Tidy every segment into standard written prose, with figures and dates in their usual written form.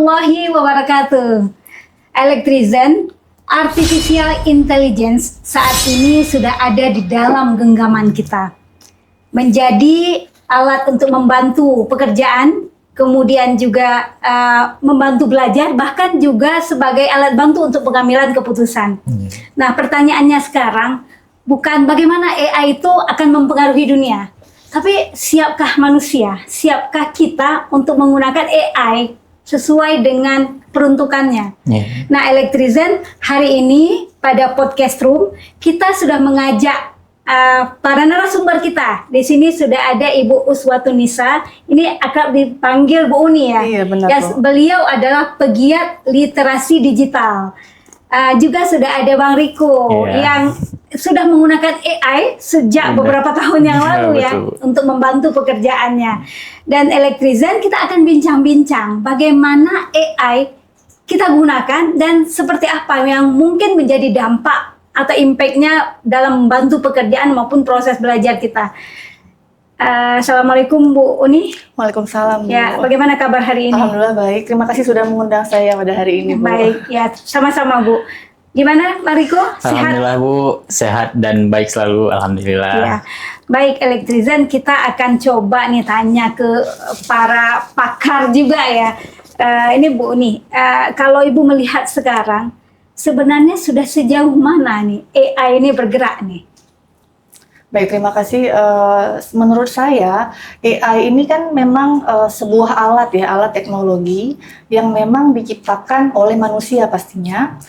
warahmatullahi wabarakatuh. Elektrizen, artificial intelligence saat ini sudah ada di dalam genggaman kita. Menjadi alat untuk membantu pekerjaan, kemudian juga membantu belajar, bahkan juga sebagai alat bantu untuk pengambilan keputusan. Nah, pertanyaannya sekarang bukan bagaimana AI itu akan mempengaruhi dunia, tapi siapkah manusia, siapkah kita untuk menggunakan AI sesuai dengan peruntukannya. Nah, Elektrizen hari ini pada podcast room kita sudah mengajak para narasumber kita. Di sini sudah ada Ibu Uswatun Nisa. Ini akrab dipanggil Bu Uni ya. Iya, benar, Bu. Beliau adalah pegiat literasi digital. Juga sudah ada Bang Riko yang sudah menggunakan AI sejak beberapa tahun yang lalu ya untuk membantu pekerjaannya. Dan Elektrizen kita akan bincang-bincang bagaimana AI kita gunakan dan seperti apa yang mungkin menjadi dampak atau impact-nya dalam membantu pekerjaan maupun proses belajar kita. Assalamualaikum Bu Uni. Waalaikumsalam Bu. Ya, bagaimana kabar hari ini? Alhamdulillah baik. Terima kasih sudah mengundang saya pada hari ini Bu. Baik, ya sama-sama Bu. Gimana Pak Riko? Sehat? Alhamdulillah Bu, sehat dan baik selalu. Alhamdulillah. Ya. Baik, Elektrizen kita akan coba nih tanya ke para pakar juga ya. Ini Bu Uni, kalau Ibu melihat sekarang sebenarnya sudah sejauh mana nih AI ini bergerak nih? Baik, terima kasih. Menurut saya, AI ini kan memang sebuah alat ya, alat teknologi yang memang diciptakan oleh manusia pastinya.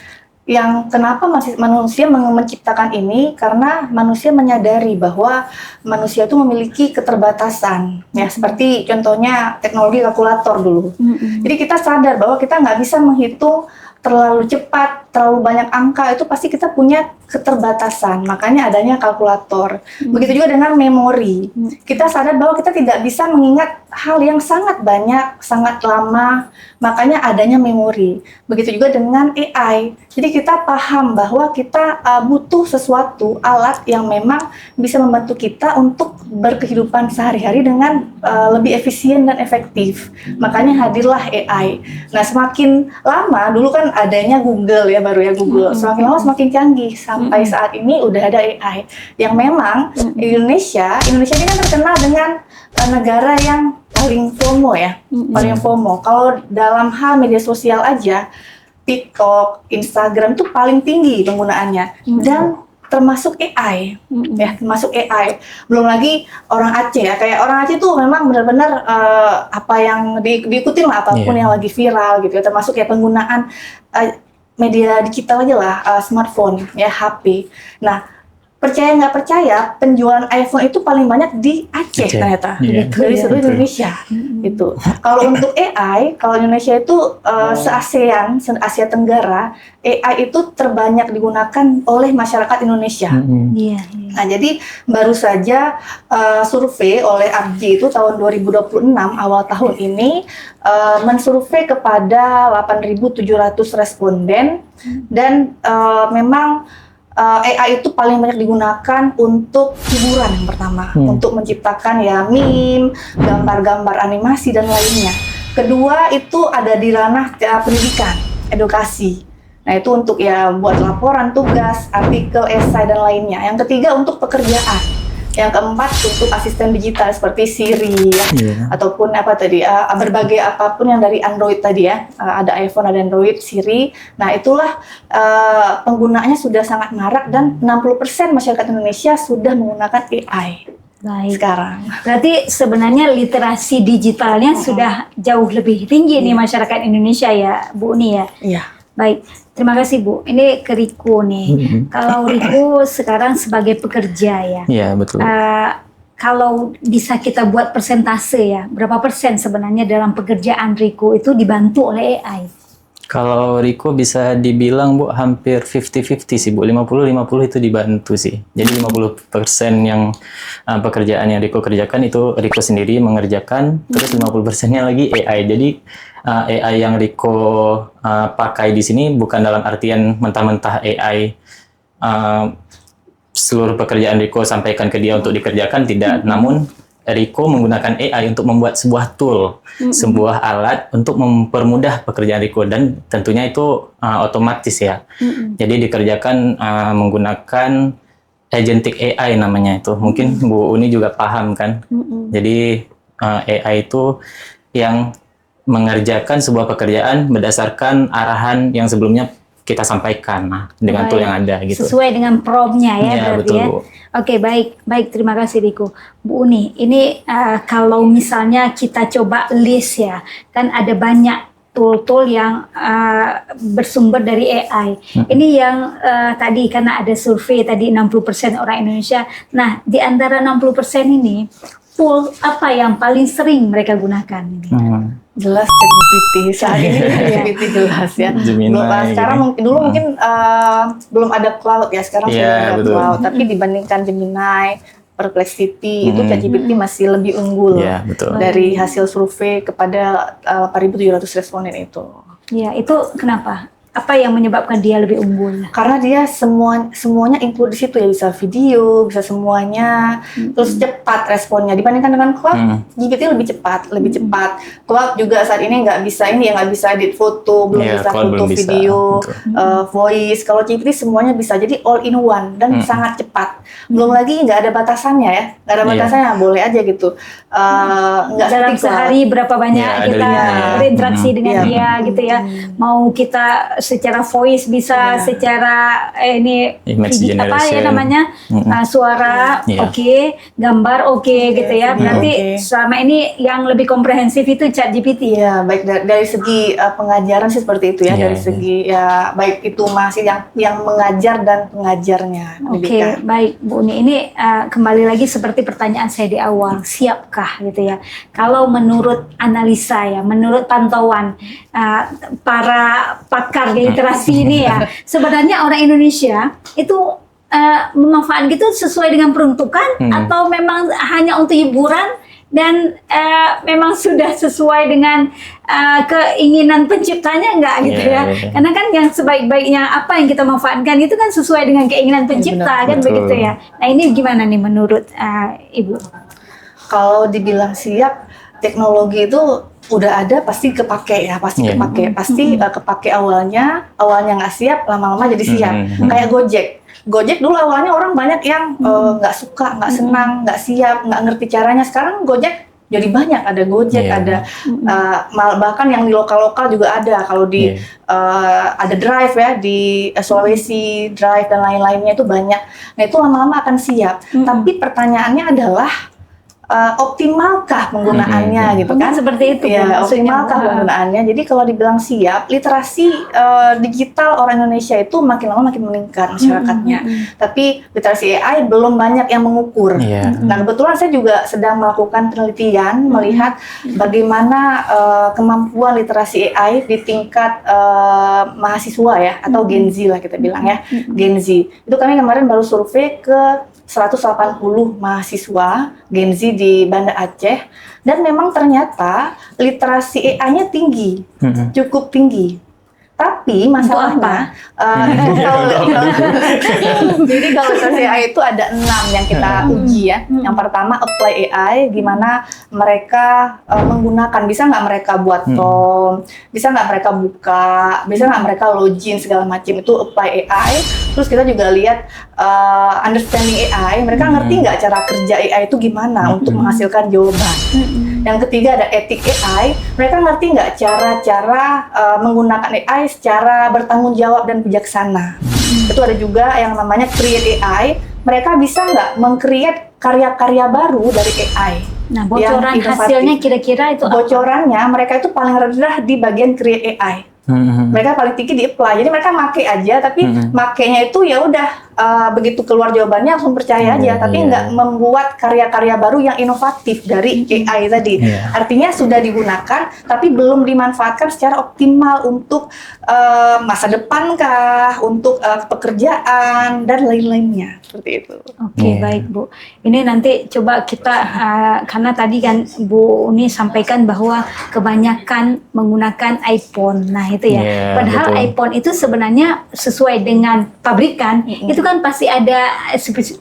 Yang kenapa manusia menciptakan ini karena manusia menyadari bahwa manusia itu memiliki keterbatasan ya, seperti contohnya teknologi kalkulator dulu. Jadi kita sadar bahwa kita nggak bisa menghitung terlalu cepat, terlalu banyak angka, itu pasti kita punya keterbatasan, makanya adanya kalkulator. Begitu juga dengan memori. Kita sadar bahwa kita tidak bisa mengingat hal yang sangat banyak, sangat lama, makanya adanya memori. Begitu juga dengan AI. Jadi kita paham bahwa kita butuh sesuatu, alat yang memang bisa membantu kita untuk berkehidupan sehari-hari dengan lebih efisien dan efektif. Makanya hadirlah AI. Nah, semakin lama, dulu kan adanya Google ya, baru ya Google. Semakin lama semakin canggih. Sampai saat ini udah ada AI yang memang di Indonesia ini kan terkenal dengan negara yang paling FOMO ya, paling FOMO. Kalau dalam hal media sosial aja, TikTok, Instagram itu paling tinggi penggunaannya dan termasuk AI, ya termasuk AI. Belum lagi orang Aceh ya, kayak orang Aceh tuh memang benar-benar apa yang diikutin lah, apapun yang lagi viral gitu ya, termasuk ya penggunaan media digital aja lah, smartphone ya, HP. Nah, percaya nggak percaya, penjualan iPhone itu paling banyak di Aceh ternyata, dari seluruh Indonesia. Gitu. Kalau untuk AI, kalau Indonesia itu se-ASEAN, se-Asia Tenggara, AI itu terbanyak digunakan oleh masyarakat Indonesia. Nah, jadi baru saja survei oleh APJI itu tahun 2026 awal tahun ini mensurvei kepada 8.700 responden dan memang AI itu paling banyak digunakan untuk hiburan yang pertama, untuk menciptakan ya meme, gambar-gambar animasi dan lainnya. Kedua itu ada di ranah pendidikan, edukasi. Nah, itu untuk ya buat laporan, tugas, artikel, esai dan lainnya. Yang ketiga untuk pekerjaan. Yang keempat untuk asisten digital seperti Siri ya, ataupun apa tadi berbagai apapun yang dari Android tadi ya, ada iPhone, ada Android, Siri. Nah, itulah penggunaannya sudah sangat marak dan 60% masyarakat Indonesia sudah menggunakan AI. Baik. Sekarang. Berarti sebenarnya literasi digitalnya sudah jauh lebih tinggi nih masyarakat Indonesia ya, Bu Uni ya. Iya. Baik, terima kasih Bu. Ini ke Riko nih. Kalau Riko sekarang sebagai pekerja ya. Iya, betul. Kalau bisa kita buat persentase ya, berapa persen sebenarnya dalam pekerjaan Riko itu dibantu oleh AI? Kalau Riko bisa dibilang Bu hampir 50-50 sih Bu, 50-50 itu dibantu sih. Jadi 50% yang pekerjaan yang Riko kerjakan itu Riko sendiri mengerjakan, terus 50%-nya lagi AI. Jadi AI yang Riko pakai di sini bukan dalam artian mentah-mentah AI seluruh pekerjaan Riko sampaikan ke dia untuk dikerjakan, tidak. Namun Riko menggunakan AI untuk membuat sebuah tool, sebuah alat untuk mempermudah pekerjaan Riko, dan tentunya itu otomatis ya. Jadi dikerjakan menggunakan agentic AI namanya itu. Mungkin Bu Uni juga paham kan. Jadi AI itu yang mengerjakan sebuah pekerjaan berdasarkan arahan yang sebelumnya kita sampaikan dengan tool yang ada gitu. Sesuai dengan prompt-nya ya, berarti betul, ya. Bu. Oke, baik, terima kasih Riko. Bu Uni, ini kalau misalnya kita coba list ya, kan ada banyak tool-tool yang bersumber dari AI. Ini yang tadi karena ada survei tadi 60% orang Indonesia. Nah, di antara 60% ini, tool apa yang paling sering mereka gunakan ini? Jelas ChatGPT saat ini ChatGPT jelas ya. Gemini, Sekarang mungkin dulu mungkin belum ada cloud ya, sekarang sudah ada betul. cloud. Tapi dibandingkan Gemini, Perplexity itu ChatGPT masih lebih unggul Betul. dari hasil survei kepada 8.700 responden itu. Ya, itu kenapa? Apa yang menyebabkan dia lebih unggul? Karena dia semuanya include di situ ya, bisa video, bisa semuanya, terus cepat responnya dibandingkan dengan cloud. GPT lebih cepat. Cloud juga saat ini nggak bisa edit foto, belum bisa foto, video, voice. Kalau GPT semuanya bisa, jadi all in one dan sangat cepat. Belum lagi nggak ada batasannya ya, nggak ada batasannya, boleh aja gitu. Nggak Dalam sehari berapa banyak kita berinteraksi dengan dia gitu ya. Mau kita secara voice bisa, secara image apa ya generation. namanya, suara gambar gitu ya. Berarti selama ini yang lebih komprehensif itu ChatGPT ya. Baik dari segi pengajaran sih seperti itu ya, dari segi ya baik itu masih yang mengajar dan pengajarnya. Oke, baik Bu Uni. Ini kembali lagi seperti pertanyaan saya di awal, siapkah gitu ya? Kalau menurut analisa ya, menurut pantauan para pakar literasi ini ya, sebenarnya orang Indonesia itu memanfaatkan gitu sesuai dengan peruntukan atau memang hanya untuk hiburan dan memang sudah sesuai dengan keinginan penciptanya enggak gitu ya. Karena kan yang sebaik-baiknya apa yang kita manfaatkan itu kan sesuai dengan keinginan pencipta kan begitu ya. Nah, ini gimana nih menurut Ibu? Kalau dibilang siap, teknologi itu udah ada pasti kepake ya, pasti kepake awalnya nggak siap, lama-lama jadi siap. Kayak Gojek dulu awalnya orang banyak yang nggak suka, nggak senang, nggak siap, nggak ngerti caranya. Sekarang Gojek jadi banyak, ada Gojek, ada bahkan yang di lokal-lokal juga ada. Kalau di ada Drive ya, di Sulawesi Drive dan lain-lainnya itu banyak. Nah, itu lama-lama akan siap. Tapi pertanyaannya adalah optimalkah penggunaannya gitu kan? Seperti itu ya, optimalkah penggunaannya. Jadi kalau dibilang siap, literasi digital orang Indonesia itu makin lama makin meningkat masyarakatnya. Tapi literasi AI belum banyak yang mengukur. Nah, kebetulan saya juga sedang melakukan penelitian melihat bagaimana kemampuan literasi AI di tingkat mahasiswa ya, atau Gen Z lah kita bilang ya, Gen Z. Itu kami kemarin baru survei ke 180 mahasiswa Gen Z di Banda Aceh, dan memang ternyata literasi AI-nya tinggi, cukup tinggi. Tapi masalahnya itu jadi kalau literasi AI itu ada 6 yang kita uji ya. Yang pertama apply AI, gimana mereka menggunakan, bisa nggak mereka buat prompt, bisa nggak mereka buka, bisa nggak mereka login segala macam, itu apply AI. Terus kita juga lihat understanding AI, mereka ngerti nggak cara kerja AI itu gimana untuk menghasilkan jawaban. Yang ketiga ada etik AI, mereka ngerti nggak cara-cara menggunakan AI secara bertanggung jawab dan bijaksana. Itu ada juga yang namanya create AI, mereka bisa nggak meng-create karya-karya baru dari AI. Nah, bocoran hasilnya kira-kira itu bocorannya mereka itu paling rendah di bagian create AI. Mereka paling tinggi di apply, jadi mereka make aja, tapi makainya itu ya udah begitu keluar jawabannya langsung percaya aja, tapi nggak membuat karya-karya baru yang inovatif dari AI tadi. Artinya sudah digunakan, tapi belum dimanfaatkan secara optimal untuk masa depan kah, untuk pekerjaan dan lain-lainnya, seperti itu. Oke, baik Bu. Ini nanti coba kita karena tadi kan Bu Uni sampaikan bahwa kebanyakan menggunakan iPhone. Nah, itu ya. Padahal betul. iPhone itu sebenarnya sesuai dengan pabrikan, itu kan pasti ada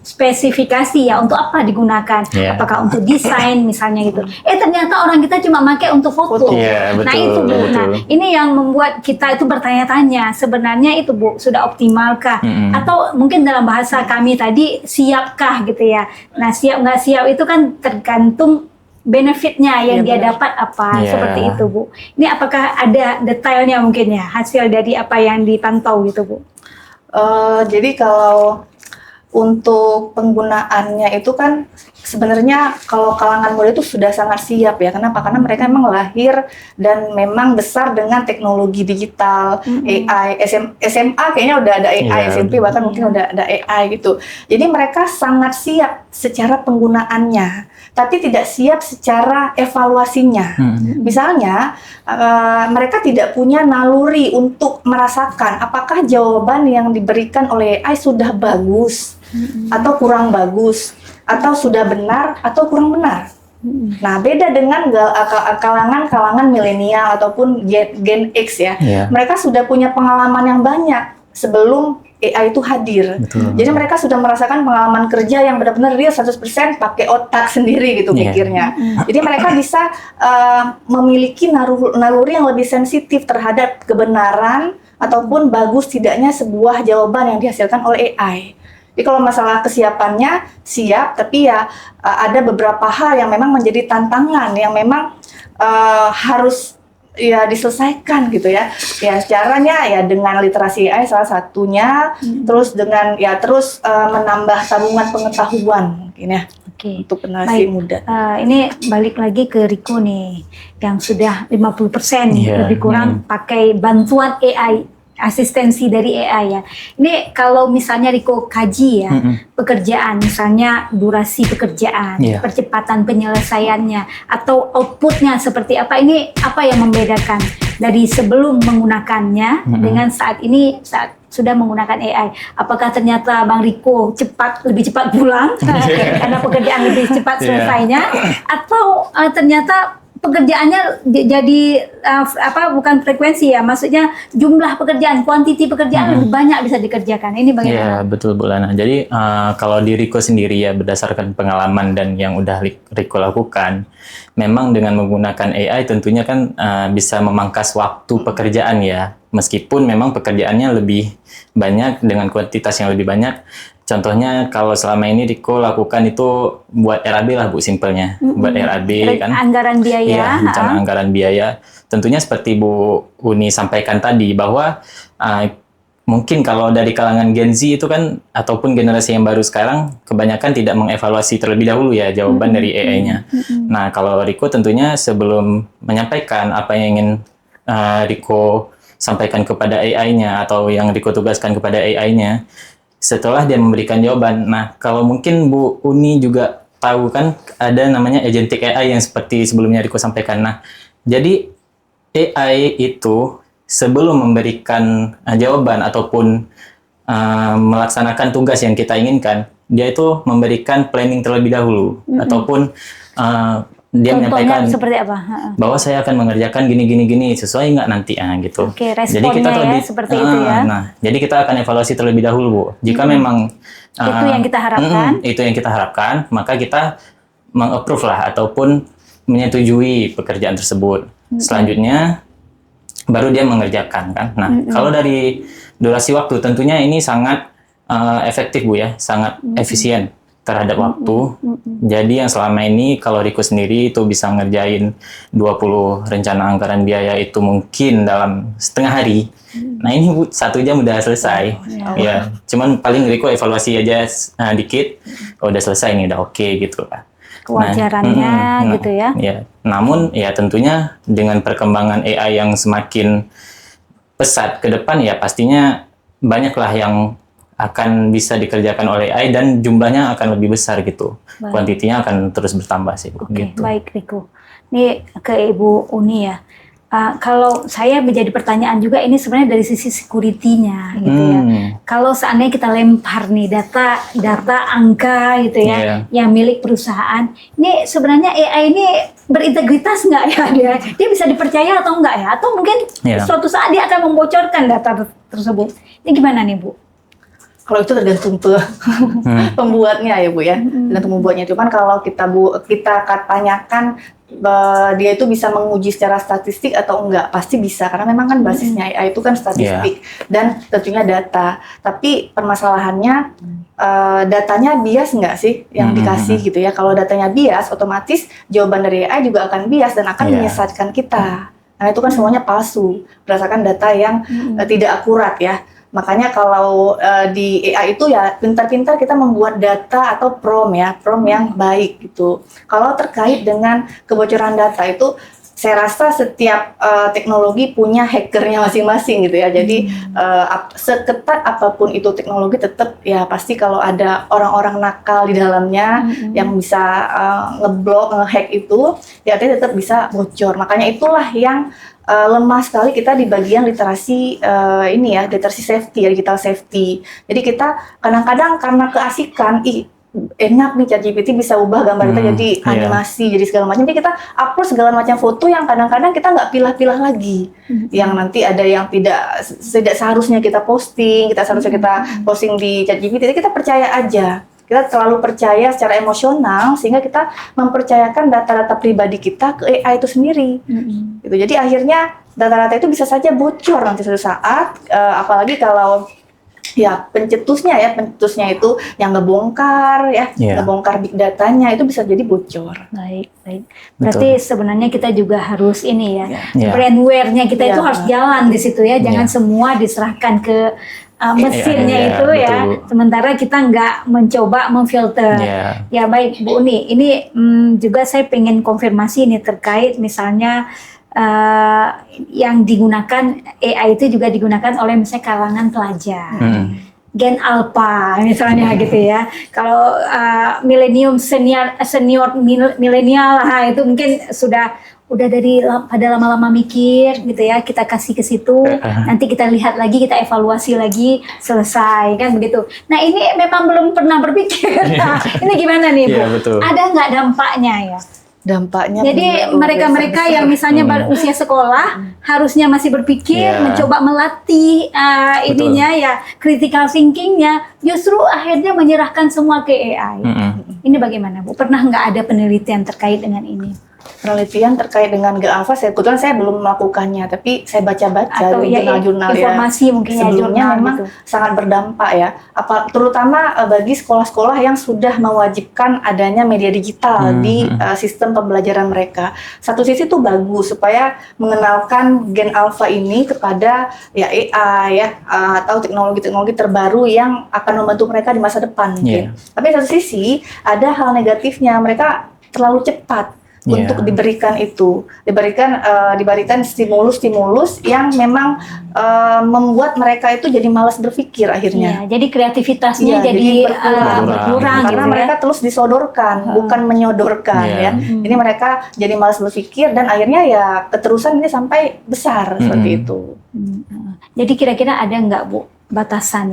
spesifikasi ya untuk apa digunakan. Iya. Apakah untuk desain misalnya gitu. Ternyata orang kita cuma pakai untuk foto. Iya, Nah betul, itu Bu. betul. Nah ini yang membuat kita itu bertanya-tanya sebenarnya itu Bu sudah optimalkah? Atau mungkin dalam bahasa kami tadi siapkah gitu ya. Nah siap nggak siap itu kan tergantung benefitnya yang dia dapat apa, Iya. seperti itu Bu. Ini apakah ada detailnya mungkin ya hasil dari apa yang dipantau gitu Bu? Jadi kalau untuk penggunaannya itu kan sebenarnya kalau kalangan muda itu sudah sangat siap ya. Kenapa? Karena mereka memang lahir dan memang besar dengan teknologi digital, AI, SMA kayaknya udah ada AI, Iya, SMP bahkan mungkin udah ada AI gitu. Jadi mereka sangat siap secara penggunaannya, tapi tidak siap secara evaluasinya. Misalnya mereka tidak punya naluri untuk merasakan apakah jawaban yang diberikan oleh AI sudah bagus atau kurang bagus, atau sudah benar atau kurang benar. Nah, beda dengan kalangan milenial ataupun Gen X ya. Iya. Mereka sudah punya pengalaman yang banyak sebelum AI itu hadir. Betul. Jadi mereka sudah merasakan pengalaman kerja yang benar-benar dia 100% pakai otak sendiri gitu Iya. mikirnya. Jadi mereka bisa memiliki naluri yang lebih sensitif terhadap kebenaran ataupun bagus tidaknya sebuah jawaban yang dihasilkan oleh AI. Jadi kalau masalah kesiapannya siap, tapi ya ada beberapa hal yang memang menjadi tantangan yang memang harus ya diselesaikan gitu ya. Ya caranya ya dengan literasi AI salah satunya, terus dengan ya terus menambah tabungan pengetahuan mungkin ya. Oke. Untuk generasi Baik. muda. Ini balik lagi ke Riko nih, yang sudah 50% Iya. lebih kurang pakai bantuan AI, asistensi dari AI ya. Ini kalau misalnya Riko kaji ya, pekerjaan, misalnya durasi pekerjaan, Iya. percepatan penyelesaiannya, atau outputnya seperti apa, ini apa yang membedakan dari sebelum menggunakannya dengan saat ini, saat sudah menggunakan AI. Apakah ternyata Bang Riko lebih cepat pulang karena pekerjaan lebih cepat selesainya, atau ternyata pekerjaannya jadi bukan frekuensi ya, maksudnya jumlah pekerjaan, kuantiti pekerjaan lebih banyak bisa dikerjakan. Ini bagaimana? Iya, betul Bu Lana. Jadi kalau di Riko sendiri ya berdasarkan pengalaman dan yang udah Riko lakukan, memang dengan menggunakan AI tentunya kan bisa memangkas waktu pekerjaan ya. Meskipun memang pekerjaannya lebih banyak dengan kuantitas yang lebih banyak. Contohnya kalau selama ini Riko lakukan itu buat RAB lah Bu, simpelnya. Buat RAB kan. Anggaran biaya. Iya, rencana anggaran biaya. Tentunya seperti Bu Uni sampaikan tadi bahwa mungkin kalau dari kalangan Gen Z itu kan ataupun generasi yang baru sekarang kebanyakan tidak mengevaluasi terlebih dahulu ya jawaban dari AI-nya. Nah, kalau Riko tentunya sebelum menyampaikan apa yang ingin Riko sampaikan kepada AI-nya atau yang Riko tugaskan kepada AI-nya, setelah dia memberikan jawaban. Nah, kalau mungkin Bu Uni juga tahu kan ada namanya agentic AI yang seperti sebelumnya Riko sampaikan. Nah, jadi AI itu sebelum memberikan jawaban ataupun melaksanakan tugas yang kita inginkan, dia itu memberikan planning terlebih dahulu ataupun dia Contohnya menyampaikan seperti apa? bahwa saya akan mengerjakan gini sesuai nggak nanti gitu. Oke, Jadi kita responnya ya, seperti itu ya. Nah, jadi kita akan evaluasi terlebih dahulu Bu. Jika memang Itu yang kita harapkan. Itu yang kita harapkan, maka kita meng-approve lah ataupun menyetujui pekerjaan tersebut. Selanjutnya baru dia mengerjakan kan. Nah, kalau dari durasi waktu tentunya ini sangat efektif Bu ya, sangat efisien terhadap waktu. Jadi yang selama ini kalau Riko sendiri itu bisa ngerjain 20 rencana anggaran biaya itu mungkin dalam setengah hari. Nah ini Bu, 1 jam udah selesai. Ya, cuman paling Riko evaluasi aja dikit, udah selesai nih, udah oke gitu kan. Kewajarannya gitu ya. Ya, namun ya tentunya dengan perkembangan AI yang semakin pesat ke depan ya pastinya banyaklah yang akan bisa dikerjakan oleh AI dan jumlahnya akan lebih besar gitu. Kuantitinya akan terus bertambah sih. Oke, gitu. baik Riko. Ini ke Ibu Uni ya. Kalau saya menjadi pertanyaan juga ini sebenarnya dari sisi security-nya gitu ya. Kalau seandainya kita lempar nih data angka gitu ya, yang milik perusahaan, ini sebenarnya AI ini berintegritas nggak ya dia bisa dipercaya atau enggak ya? Atau mungkin suatu saat dia akan membocorkan data tersebut. Ini gimana nih Bu? Kalau itu tergantung pembuatnya ya Bu ya, tergantung pembuatnya. Cuman kalau kita tanyakan dia itu bisa menguji secara statistik atau enggak, pasti bisa karena memang kan basisnya AI itu kan statistik dan tentunya data. Tapi permasalahannya datanya bias nggak sih yang dikasih gitu ya? Kalau datanya bias, otomatis jawaban dari AI juga akan bias dan akan menyesatkan kita. Nah itu kan semuanya palsu berdasarkan data yang tidak akurat ya. Makanya kalau di AI itu ya pintar-pintar kita membuat data atau prompt yang baik gitu. Kalau terkait dengan kebocoran data itu, saya rasa setiap teknologi punya hackernya masing-masing gitu ya. Jadi seketat apapun itu teknologi, tetap ya pasti kalau ada orang-orang nakal di dalamnya yang bisa ngeblok, ngehack itu, ya tetap bisa bocor. Makanya itulah yang lemah sekali kita di bagian literasi literasi safety, digital safety. Jadi kita kadang-kadang karena keasikan, enak nih ChatGPT bisa ubah gambar kita jadi animasi, jadi segala macam. Jadi kita upload segala macam foto yang kadang-kadang kita nggak pilah-pilah lagi. Yang nanti ada yang tidak seharusnya kita posting, seharusnya kita posting di ChatGPT. Jadi kita percaya aja. Kita terlalu percaya secara emosional sehingga kita mempercayakan data-data pribadi kita ke AI itu sendiri. Gitu. Jadi akhirnya data-data itu bisa saja bocor nanti suatu saat, apalagi kalau pencetusnya itu yang ngebongkar ngebongkar big datanya itu bisa jadi bocor. Baik. Berarti sebenarnya kita juga harus brandware-nya kita itu harus jalan di situ ya, jangan semua diserahkan ke mesinnya itu ya. Sementara kita nggak mencoba memfilter. Ya baik Bu Uni, ini juga saya pengen konfirmasi ini terkait misalnya yang digunakan AI itu juga digunakan oleh misalnya kalangan pelajar. Gen Alpha misalnya gitu ya. Kalau milenium senior milenial itu mungkin udah dari pada lama-lama mikir gitu ya, kita kasih ke situ, nanti kita lihat lagi, kita evaluasi lagi, selesai kan begitu. Nah ini memang belum pernah berpikir. Nah, ini gimana nih Bu? Ada nggak dampaknya ya? Dampaknya jadi mereka-mereka yang misalnya baru usia sekolah harusnya masih berpikir, mencoba melatih critical thinkingnya, justru akhirnya menyerahkan semua ke AI. Ini bagaimana Bu? Pernah nggak ada penelitian terkait dengan ini? Penelitian terkait dengan Gen Alpha, kebetulan saya belum melakukannya, tapi saya baca-baca di jurnal-jurnal informasi mungkin sebelumnya memang gitu. Sangat berdampak ya, terutama bagi sekolah-sekolah yang sudah mewajibkan adanya media digital di sistem pembelajaran mereka. Satu sisi itu bagus supaya mengenalkan Gen Alpha ini kepada AI atau teknologi-teknologi terbaru yang akan membantu mereka di masa depan mungkin. Tapi satu sisi ada hal negatifnya, mereka terlalu cepat untuk diberikan stimulus-stimulus yang memang membuat mereka itu jadi malas berpikir akhirnya. Jadi kreativitasnya jadi berkurang karena mereka terus disodorkan, bukan menyodorkan ya. Jadi mereka jadi malas berpikir dan akhirnya keterusan ini sampai besar seperti itu. Jadi kira-kira ada nggak Bu batasan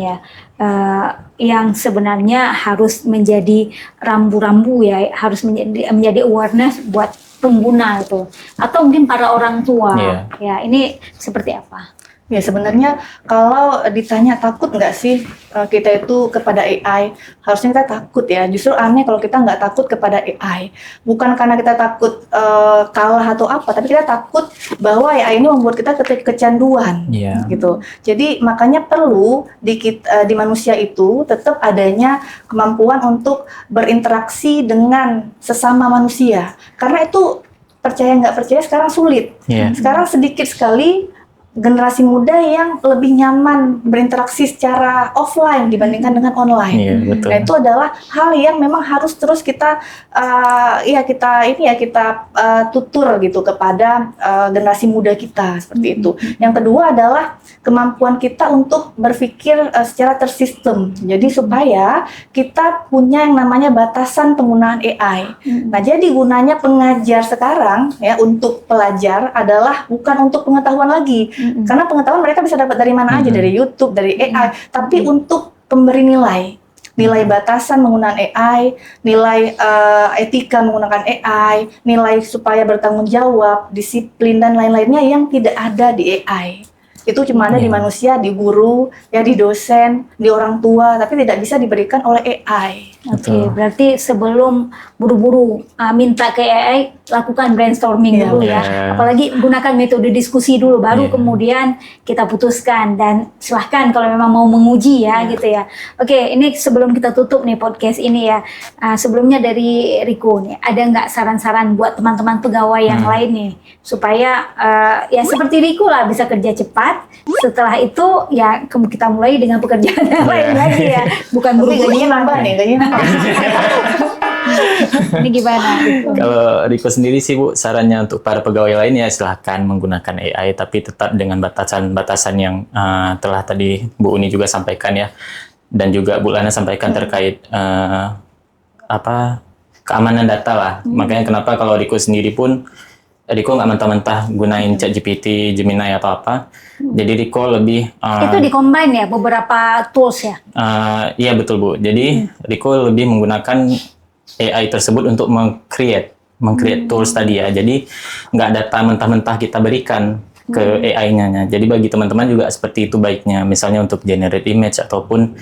yang sebenarnya harus menjadi rambu-rambu ya, harus menjadi awareness buat pengguna itu, atau mungkin para orang tua ya, ini seperti apa? Ya sebenarnya kalau ditanya takut nggak sih kita itu kepada AI, harusnya kita takut ya. Justru aneh kalau kita nggak takut kepada AI. Bukan karena kita takut kalah atau apa, tapi kita takut bahwa AI ini membuat kita kecanduan gitu. Jadi makanya perlu di manusia itu tetap adanya kemampuan untuk berinteraksi dengan sesama manusia. Karena itu percaya nggak percaya sekarang sulit. Sekarang sedikit sekali generasi muda yang lebih nyaman berinteraksi secara offline dibandingkan dengan online. Nah, itu adalah hal yang memang harus terus kita tutur gitu kepada generasi muda kita seperti itu. Yang kedua adalah kemampuan kita untuk berpikir secara tersistem. Jadi supaya kita punya yang namanya batasan penggunaan AI. Nah, jadi gunanya pengajar sekarang ya untuk pelajar adalah bukan untuk pengetahuan lagi. Karena pengetahuan mereka bisa dapat dari mana aja, dari YouTube, dari AI, tapi untuk pemberi nilai batasan menggunakan AI, nilai etika menggunakan AI, nilai supaya bertanggung jawab, disiplin dan lain-lainnya yang tidak ada di AI. Itu cuma ada di manusia, di guru, ya di dosen, di orang tua, tapi tidak bisa diberikan oleh AI. Oke, berarti sebelum buru-buru minta ke AI, lakukan brainstorming dulu ya. Apalagi gunakan metode diskusi dulu, baru kemudian kita putuskan. Dan silahkan kalau memang mau menguji ya gitu ya. Oke, ini sebelum kita tutup nih podcast ini ya, sebelumnya dari Riko nih, ada nggak saran-saran buat teman-teman pegawai yang lain nih, supaya ya seperti Riko lah bisa kerja cepat. Setelah itu ya kita mulai dengan pekerjaan yang lain lagi ya, bukan Tapi buru-buru. gajinya nambah nih, gajinya nambah. Ini gimana? Kalau Riko sendiri sih Bu, sarannya untuk para pegawai lain ya silahkan menggunakan AI, tapi tetap dengan batasan-batasan yang telah tadi Bu Uni juga sampaikan ya, dan juga Bu Lana sampaikan terkait keamanan data lah. Makanya kenapa kalau Riko sendiri pun, Riko nggak mentah-mentah gunain ChatGPT, Gemini atau apa. Jadi Riko lebih itu di-combine ya beberapa tools ya? Iya betul Bu. Jadi Riko lebih menggunakan AI tersebut untuk meng-create tools tadi ya. Jadi nggak data mentah-mentah kita berikan ke AI-nya. Jadi bagi teman-teman juga seperti itu baiknya. Misalnya untuk generate image ataupun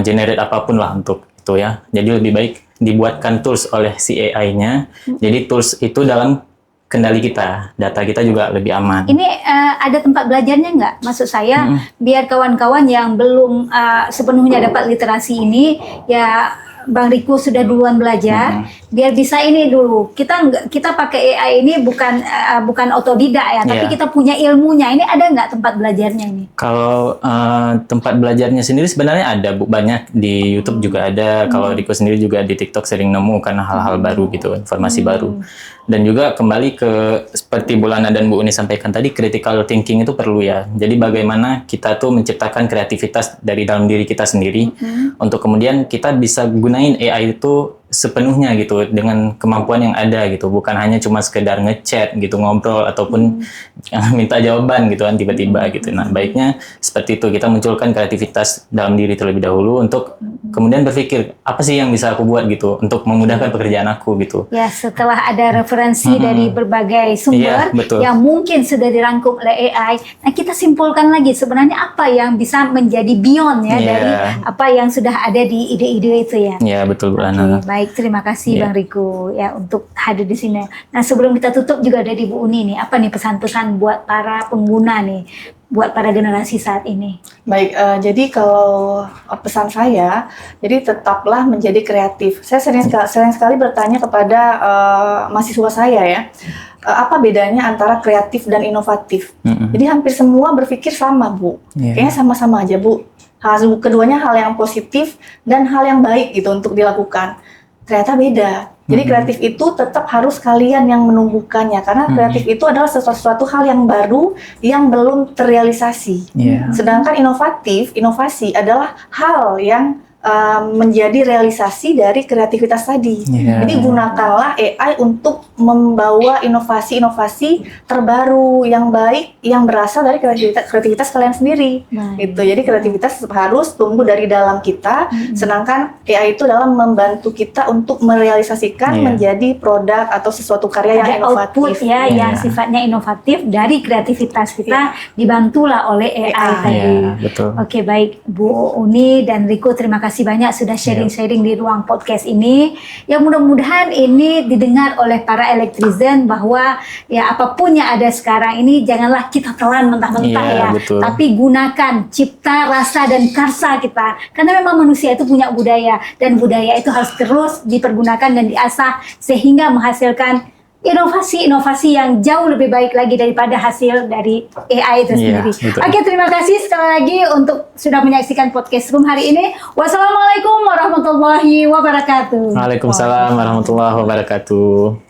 generate apapun lah untuk itu ya. Jadi lebih baik dibuatkan tools oleh si AI-nya. Jadi tools itu dalam kendali kita, data kita juga lebih aman. Ini ada tempat belajarnya nggak? Maksud saya, biar kawan-kawan yang belum sepenuhnya dapat literasi ini, ya Bang Riko sudah duluan belajar, biar bisa ini dulu. Kita pakai AI ini bukan otodidak ya, tapi kita punya ilmunya. Ini ada nggak tempat belajarnya ini? Kalau tempat belajarnya sendiri sebenarnya ada Bu, banyak di YouTube juga ada. Kalau Riko sendiri juga di TikTok sering nemu karena hal-hal baru gitu, informasi baru. Dan juga kembali ke seperti Bu Lana dan Bu Uni sampaikan tadi, critical thinking itu perlu ya. Jadi bagaimana kita tuh menciptakan kreativitas dari dalam diri kita sendiri untuk kemudian kita bisa gunain AI itu sepenuhnya gitu dengan kemampuan yang ada gitu, bukan hanya cuma sekedar ngechat gitu, ngobrol ataupun minta jawaban gitu kan tiba-tiba gitu. Nah, baiknya seperti itu, kita munculkan kreativitas dalam diri terlebih dahulu untuk kemudian berpikir apa sih yang bisa aku buat gitu untuk memudahkan pekerjaan aku gitu. Ya, setelah ada referensi dari berbagai sumber yang mungkin sudah dirangkum oleh AI, nah kita simpulkan lagi sebenarnya apa yang bisa menjadi beyond ya dari apa yang sudah ada di ide-ide itu ya. Iya, betul Bu Lana. Baik, terima kasih Bang Riko ya untuk hadir di sini. Nah, sebelum kita tutup juga dari Bu Uni nih, apa nih pesan-pesan buat para pengguna nih, buat para generasi saat ini? Baik, jadi kalau pesan saya, jadi tetaplah menjadi kreatif. Saya sering sekali bertanya kepada mahasiswa saya ya, apa bedanya antara kreatif dan inovatif? Jadi hampir semua berpikir sama Bu, kayaknya sama-sama aja Bu. Keduanya hal yang positif dan hal yang baik gitu untuk dilakukan. Ternyata beda. Jadi kreatif itu tetap harus kalian yang menumbuhkannya, karena kreatif itu adalah sesuatu hal yang baru yang belum terrealisasi. Sedangkan inovasi adalah hal yang menjadi realisasi dari kreativitas tadi. Jadi gunakanlah AI untuk membawa inovasi-inovasi terbaru yang baik yang berasal dari kreativitas kalian sendiri. Gitu. Jadi kreativitas harus tumbuh dari dalam kita, sedangkan AI itu dalam membantu kita untuk merealisasikan menjadi produk atau sesuatu karya yang inovatif. Output ya, yang sifatnya inovatif dari kreativitas kita dibantulah oleh AI tadi. Betul. Oke, baik Bu Uni dan Riko, terima kasih banyak sudah sharing-sharing di ruang podcast ini. Yang mudah-mudahan ini didengar oleh para elektrizen bahwa ya apapun yang ada sekarang ini janganlah kita telan mentah-mentah ya. Betul. Tapi gunakan cipta rasa dan karsa kita. Karena memang manusia itu punya budaya, dan budaya itu harus terus dipergunakan dan diasah sehingga menghasilkan inovasi-inovasi yang jauh lebih baik lagi daripada hasil dari AI itu sendiri. Oke, terima kasih sekali lagi untuk sudah menyaksikan podcast room hari ini. Wassalamualaikum warahmatullahi wabarakatuh. Waalaikumsalam warahmatullahi wabarakatuh.